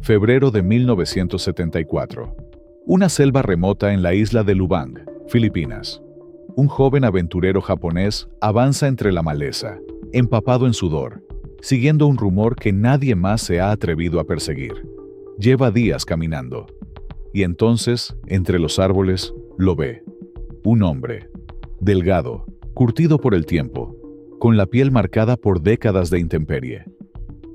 Febrero de 1974. Una selva remota en la isla de Lubang, Filipinas. Un joven aventurero japonés avanza entre la maleza, empapado en sudor, siguiendo un rumor que nadie más se ha atrevido a perseguir. Lleva días caminando. Y entonces, entre los árboles, lo ve. Un hombre, delgado, curtido por el tiempo, con la piel marcada por décadas de intemperie.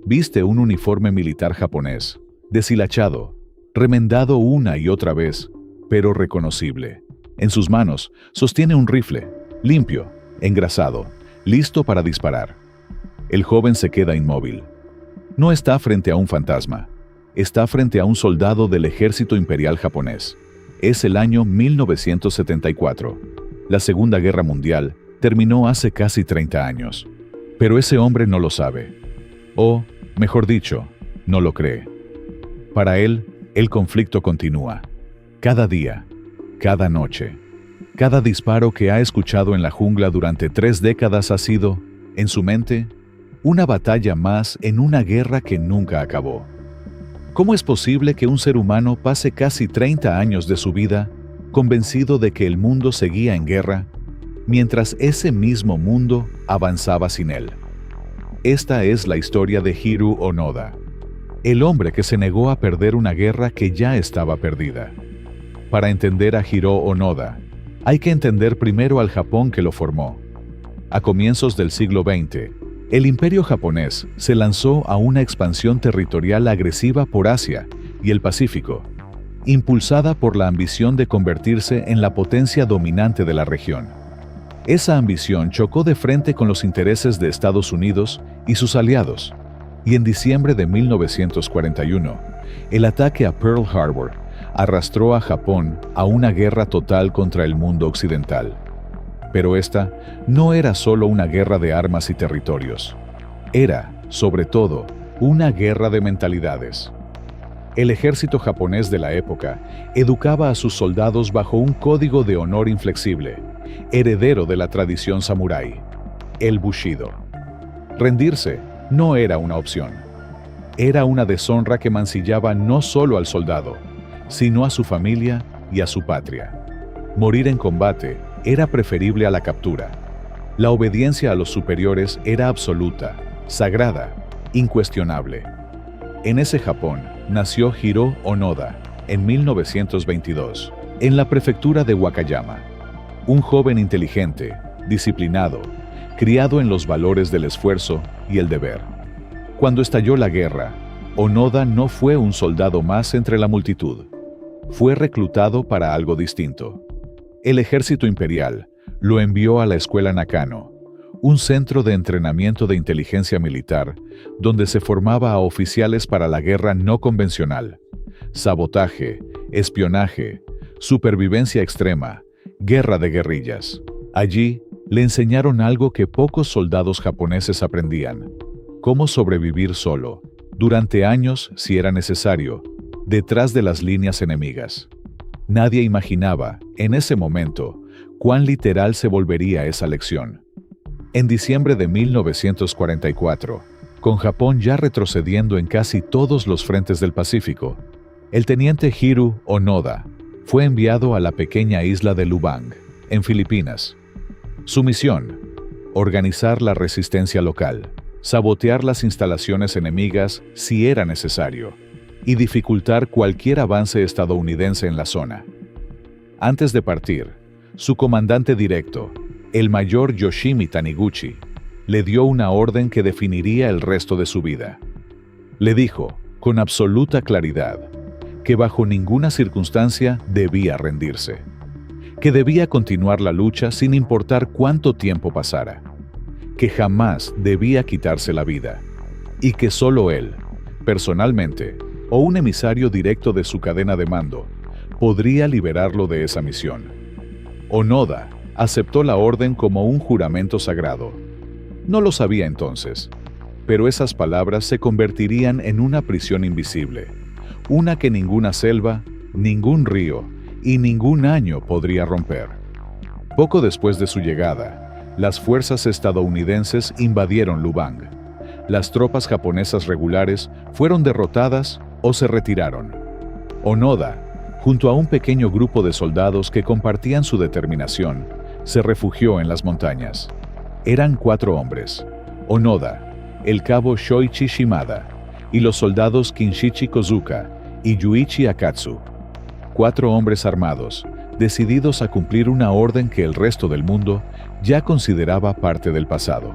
Viste un uniforme militar japonés, deshilachado, remendado una y otra vez, pero reconocible. En sus manos sostiene un rifle, limpio, engrasado, listo para disparar. El joven se queda inmóvil. No está frente a un fantasma, está frente a un soldado del ejército imperial japonés. Es el año 1974. La Segunda Guerra Mundial terminó hace casi 30 años. Pero ese hombre no lo sabe. O, mejor dicho, no lo cree. Para él, el conflicto continúa. Cada día, cada noche, cada disparo que ha escuchado en la jungla durante 3 décadas ha sido, en su mente, una batalla más en una guerra que nunca acabó. ¿Cómo es posible que un ser humano pase casi 30 años de su vida convencido de que el mundo seguía en guerra, mientras ese mismo mundo avanzaba sin él? Esta es la historia de Hiro Onoda, el hombre que se negó a perder una guerra que ya estaba perdida. Para entender a Hiro Onoda, hay que entender primero al Japón que lo formó. A comienzos del siglo XX, el imperio japonés se lanzó a una expansión territorial agresiva por Asia y el Pacífico, impulsada por la ambición de convertirse en la potencia dominante de la región. Esa ambición chocó de frente con los intereses de Estados Unidos y sus aliados, y en diciembre de 1941, el ataque a Pearl Harbor arrastró a Japón a una guerra total contra el mundo occidental. Pero esta no era solo una guerra de armas y territorios. Era, sobre todo, una guerra de mentalidades. El ejército japonés de la época educaba a sus soldados bajo un código de honor inflexible, heredero de la tradición samurái, el Bushido. Rendirse no era una opción. Era una deshonra que mancillaba no solo al soldado, sino a su familia y a su patria. Morir en combate era preferible a la captura. La obediencia a los superiores era absoluta, sagrada, incuestionable. En ese Japón nació Hiro Onoda en 1922, en la prefectura de Wakayama. Un joven inteligente, disciplinado, criado en los valores del esfuerzo y el deber. Cuando estalló la guerra, Onoda no fue un soldado más entre la multitud. Fue reclutado para algo distinto. El ejército imperial lo envió a la escuela Nakano, un centro de entrenamiento de inteligencia militar, donde se formaba a oficiales para la guerra no convencional, sabotaje, espionaje, supervivencia extrema, guerra de guerrillas. Allí le enseñaron algo que pocos soldados japoneses aprendían: cómo sobrevivir solo, durante años si era necesario, detrás de las líneas enemigas. Nadie imaginaba, en ese momento, cuán literal se volvería esa lección. En diciembre de 1944, con Japón ya retrocediendo en casi todos los frentes del Pacífico, el teniente Hiro Onoda fue enviado a la pequeña isla de Lubang, en Filipinas. Su misión: organizar la resistencia local, sabotear las instalaciones enemigas si era necesario, y dificultar cualquier avance estadounidense en la zona. Antes de partir, su comandante directo, el mayor Yoshimi Taniguchi, le dio una orden que definiría el resto de su vida. Le dijo, con absoluta claridad, que bajo ninguna circunstancia debía rendirse, que debía continuar la lucha sin importar cuánto tiempo pasara, que jamás debía quitarse la vida, y que solo él, personalmente, o un emisario directo de su cadena de mando, podría liberarlo de esa misión. Onoda aceptó la orden como un juramento sagrado. No lo sabía entonces, pero esas palabras se convertirían en una prisión invisible, una que ninguna selva, ningún río y ningún año podría romper. Poco después de su llegada, las fuerzas estadounidenses invadieron Lubang. Las tropas japonesas regulares fueron derrotadas o se retiraron. Onoda, junto a un pequeño grupo de soldados que compartían su determinación, se refugió en las montañas. Eran 4 hombres: Onoda, el cabo Shoichi Shimada, y los soldados Kinshichi Kozuka y Yuichi Akatsu. 4 hombres armados, decididos a cumplir una orden que el resto del mundo ya consideraba parte del pasado.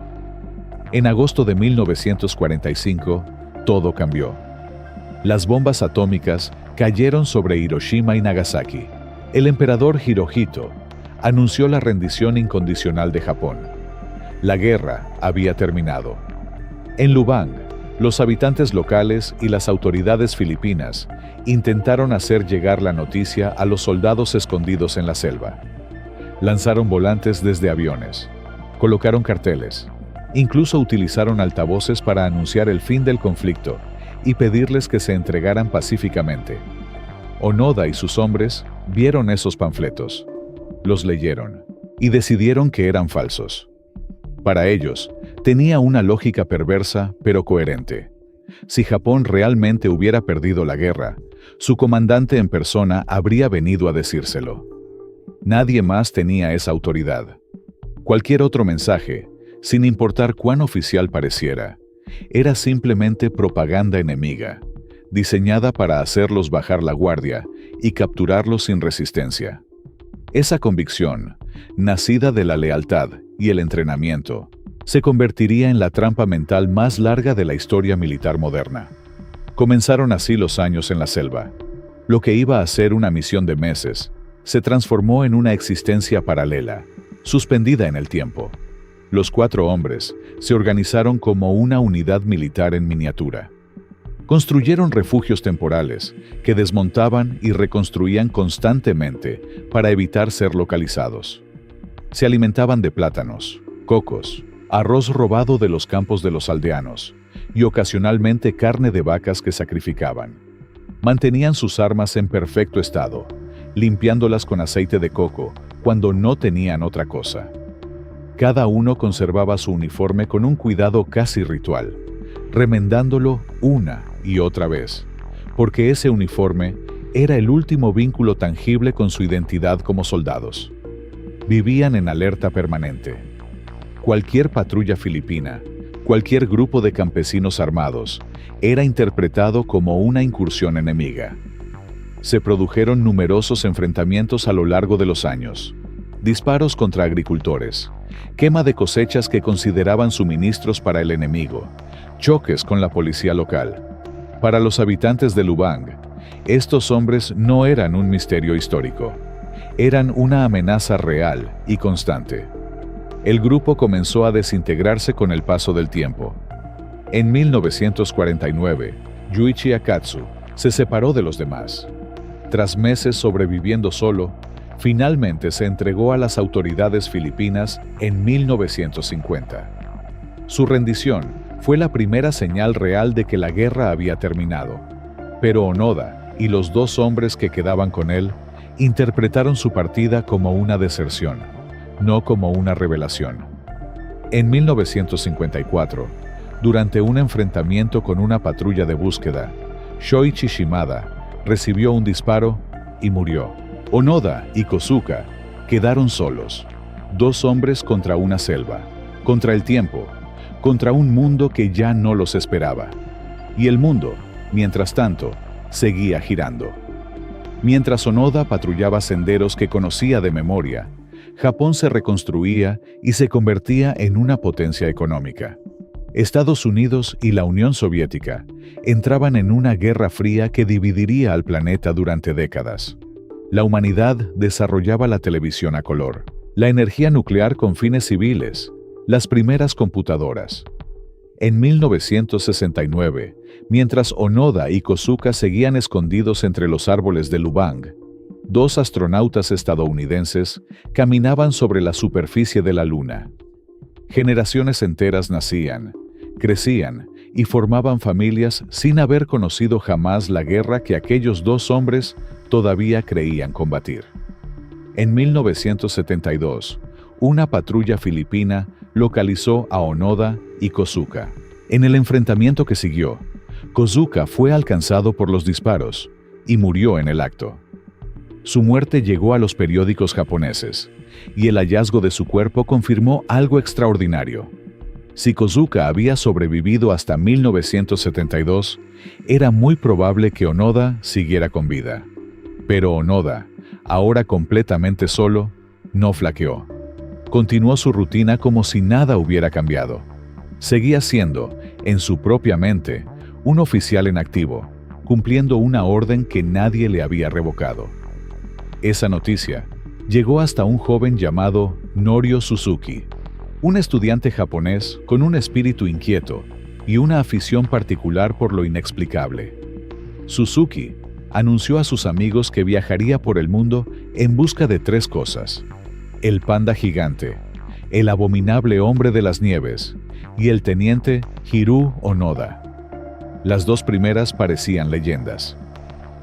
En agosto de 1945, todo cambió. Las bombas atómicas cayeron sobre Hiroshima y Nagasaki. El emperador Hirohito anunció la rendición incondicional de Japón. La guerra había terminado. En Lubang, los habitantes locales y las autoridades filipinas intentaron hacer llegar la noticia a los soldados escondidos en la selva. Lanzaron volantes desde aviones, colocaron carteles, incluso utilizaron altavoces para anunciar el fin del conflicto y pedirles que se entregaran pacíficamente. Onoda y sus hombres vieron esos panfletos, los leyeron y decidieron que eran falsos. Para ellos, tenía una lógica perversa pero coherente. Si Japón realmente hubiera perdido la guerra, su comandante en persona habría venido a decírselo. Nadie más tenía esa autoridad. Cualquier otro mensaje, sin importar cuán oficial pareciera, era simplemente propaganda enemiga, diseñada para hacerlos bajar la guardia y capturarlos sin resistencia. Esa convicción, nacida de la lealtad y el entrenamiento, se convertiría en la trampa mental más larga de la historia militar moderna. Comenzaron así los años en la selva. Lo que iba a ser una misión de meses, se transformó en una existencia paralela, suspendida en el tiempo. Los 4 hombres se organizaron como una unidad militar en miniatura. Construyeron refugios temporales que desmontaban y reconstruían constantemente para evitar ser localizados. Se alimentaban de plátanos, cocos, arroz robado de los campos de los aldeanos y ocasionalmente carne de vacas que sacrificaban. Mantenían sus armas en perfecto estado, limpiándolas con aceite de coco cuando no tenían otra cosa. Cada uno conservaba su uniforme con un cuidado casi ritual, remendándolo una y otra vez, porque ese uniforme era el último vínculo tangible con su identidad como soldados. Vivían en alerta permanente. Cualquier patrulla filipina, cualquier grupo de campesinos armados, era interpretado como una incursión enemiga. Se produjeron numerosos enfrentamientos a lo largo de los años. Disparos contra agricultores, quema de cosechas que consideraban suministros para el enemigo, choques con la policía local. Para los habitantes de Lubang, estos hombres no eran un misterio histórico. Eran una amenaza real y constante. El grupo comenzó a desintegrarse con el paso del tiempo. En 1949, Yuichi Akatsu se separó de los demás. Tras meses sobreviviendo solo, finalmente se entregó a las autoridades filipinas en 1950. Su rendición fue la primera señal real de que la guerra había terminado, pero Onoda y los 2 hombres que quedaban con él interpretaron su partida como una deserción, no como una revelación. En 1954, durante un enfrentamiento con una patrulla de búsqueda, Shoichi Shimada recibió un disparo y murió. Onoda y Kozuka quedaron solos, 2 hombres contra una selva, contra el tiempo, contra un mundo que ya no los esperaba. Y el mundo, mientras tanto, seguía girando. Mientras Onoda patrullaba senderos que conocía de memoria, Japón se reconstruía y se convertía en una potencia económica. Estados Unidos y la Unión Soviética entraban en una guerra fría que dividiría al planeta durante décadas. La humanidad desarrollaba la televisión a color, la energía nuclear con fines civiles, las primeras computadoras. En 1969, mientras Onoda y Kozuka seguían escondidos entre los árboles de Lubang, 2 astronautas estadounidenses caminaban sobre la superficie de la Luna. Generaciones enteras nacían, crecían y formaban familias sin haber conocido jamás la guerra que aquellos 2 hombres todavía creían combatir. En 1972, una patrulla filipina localizó a Onoda y Kozuka. En el enfrentamiento que siguió, Kozuka fue alcanzado por los disparos y murió en el acto. Su muerte llegó a los periódicos japoneses, y el hallazgo de su cuerpo confirmó algo extraordinario. Si Kozuka había sobrevivido hasta 1972, era muy probable que Onoda siguiera con vida. Pero Onoda, ahora completamente solo, no flaqueó. Continuó su rutina como si nada hubiera cambiado. Seguía siendo, en su propia mente, un oficial en activo, cumpliendo una orden que nadie le había revocado. Esa noticia llegó hasta un joven llamado Norio Suzuki, un estudiante japonés con un espíritu inquieto y una afición particular por lo inexplicable. Suzuki anunció a sus amigos que viajaría por el mundo en busca de 3 cosas: el panda gigante, el abominable hombre de las nieves y el teniente Hiroo Onoda. Las 2 primeras parecían leyendas.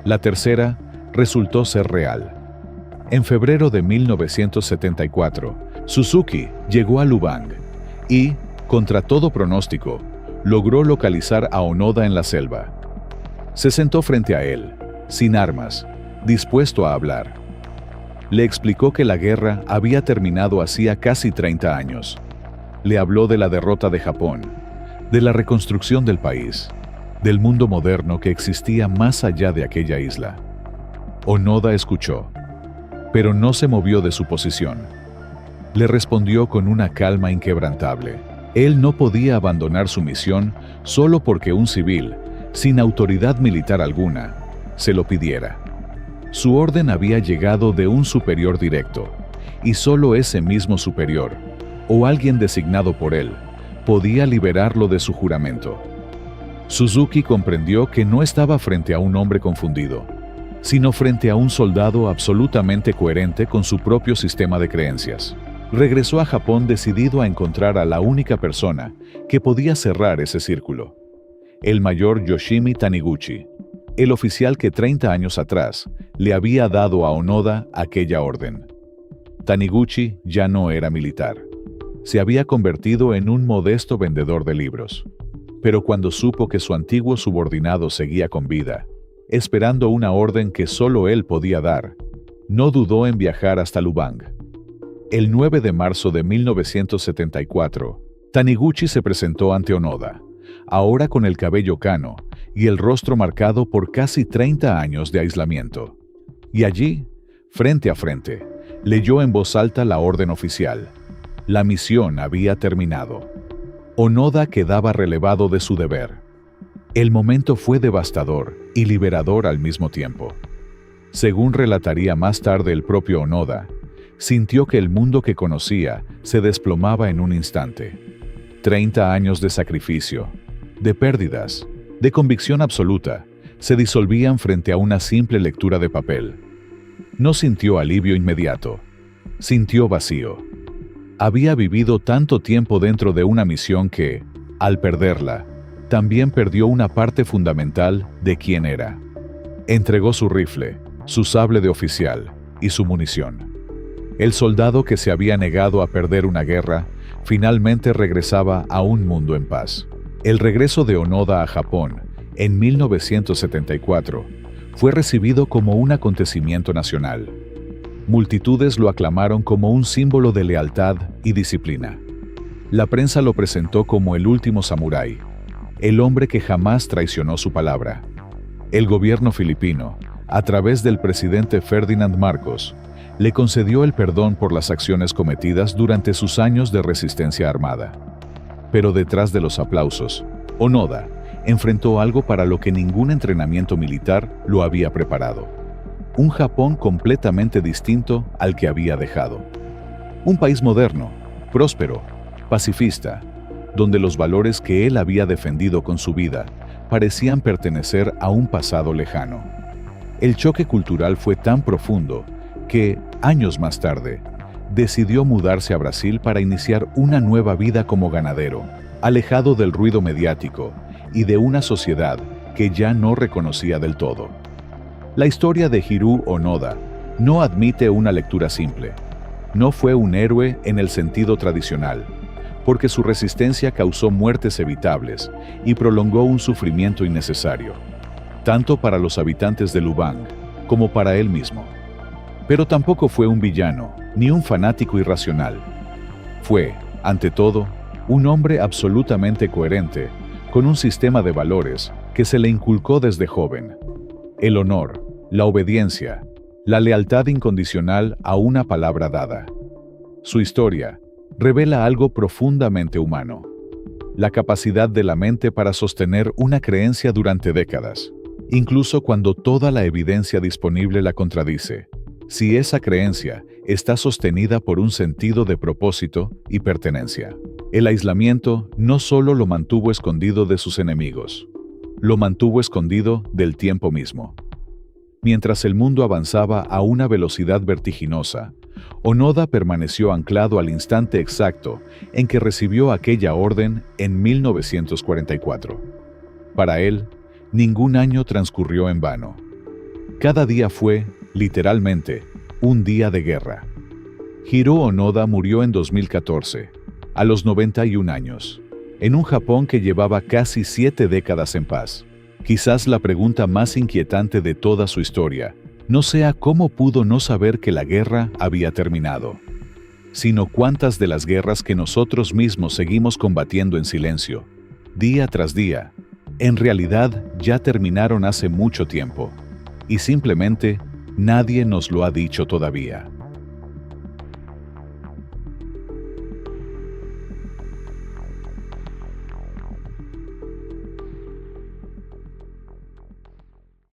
La tercera resultó ser real. En febrero de 1974, Suzuki llegó a Lubang y, contra todo pronóstico, logró localizar a Onoda en la selva. Se sentó frente a él, sin armas, dispuesto a hablar. Le explicó que la guerra había terminado hacía casi 30 años. Le habló de la derrota de Japón, de la reconstrucción del país, del mundo moderno que existía más allá de aquella isla. Onoda escuchó, pero no se movió de su posición. Le respondió con una calma inquebrantable. Él no podía abandonar su misión solo porque un civil, sin autoridad militar alguna, se lo pidiera. Su orden había llegado de un superior directo, y solo ese mismo superior, o alguien designado por él, podía liberarlo de su juramento. Suzuki comprendió que no estaba frente a un hombre confundido, sino frente a un soldado absolutamente coherente con su propio sistema de creencias. Regresó a Japón decidido a encontrar a la única persona que podía cerrar ese círculo: el mayor Yoshimi Taniguchi, el oficial que 30 años atrás le había dado a Onoda aquella orden. Taniguchi ya no era militar. Se había convertido en un modesto vendedor de libros. Pero cuando supo que su antiguo subordinado seguía con vida, esperando una orden que solo él podía dar, no dudó en viajar hasta Lubang. El 9 de marzo de 1974, Taniguchi se presentó ante Onoda, ahora con el cabello cano y el rostro marcado por casi 30 años de aislamiento. Y allí, frente a frente, leyó en voz alta la orden oficial. La misión había terminado. Onoda quedaba relevado de su deber. El momento fue devastador y liberador al mismo tiempo. Según relataría más tarde el propio Onoda, sintió que el mundo que conocía se desplomaba en un instante. 30 años de sacrificio, de pérdidas, de convicción absoluta, se disolvían frente a una simple lectura de papel. No sintió alivio inmediato, sintió vacío. Había vivido tanto tiempo dentro de una misión que, al perderla, también perdió una parte fundamental de quién era. Entregó su rifle, su sable de oficial y su munición. El soldado que se había negado a perder una guerra, finalmente regresaba a un mundo en paz. El regreso de Onoda a Japón, en 1974, fue recibido como un acontecimiento nacional. Multitudes lo aclamaron como un símbolo de lealtad y disciplina. La prensa lo presentó como el último samurái, el hombre que jamás traicionó su palabra. El gobierno filipino, a través del presidente Ferdinand Marcos, le concedió el perdón por las acciones cometidas durante sus años de resistencia armada. Pero detrás de los aplausos, Onoda enfrentó algo para lo que ningún entrenamiento militar lo había preparado. Un Japón completamente distinto al que había dejado. Un país moderno, próspero, pacifista, donde los valores que él había defendido con su vida parecían pertenecer a un pasado lejano. El choque cultural fue tan profundo que, años más tarde, decidió mudarse a Brasil para iniciar una nueva vida como ganadero, alejado del ruido mediático y de una sociedad que ya no reconocía del todo. La historia de Hiroo Onoda no admite una lectura simple. No fue un héroe en el sentido tradicional, porque su resistencia causó muertes evitables y prolongó un sufrimiento innecesario, tanto para los habitantes de Lubang como para él mismo. Pero tampoco fue un villano, ni un fanático irracional. Fue, ante todo, un hombre absolutamente coherente, con un sistema de valores que se le inculcó desde joven: el honor, la obediencia, la lealtad incondicional a una palabra dada. Su historia revela algo profundamente humano: la capacidad de la mente para sostener una creencia durante décadas, incluso cuando toda la evidencia disponible la contradice, si esa creencia está sostenida por un sentido de propósito y pertenencia. El aislamiento no solo lo mantuvo escondido de sus enemigos, lo mantuvo escondido del tiempo mismo. Mientras el mundo avanzaba a una velocidad vertiginosa, Onoda permaneció anclado al instante exacto en que recibió aquella orden en 1944. Para él, ningún año transcurrió en vano. Cada día fue, literalmente, un día de guerra. Hiro Onoda murió en 2014, a los 91 años, en un Japón que llevaba casi 7 décadas en paz. Quizás la pregunta más inquietante de toda su historia no sea cómo pudo no saber que la guerra había terminado, sino cuántas de las guerras que nosotros mismos seguimos combatiendo en silencio, día tras día, en realidad ya terminaron hace mucho tiempo, y simplemente nadie nos lo ha dicho todavía.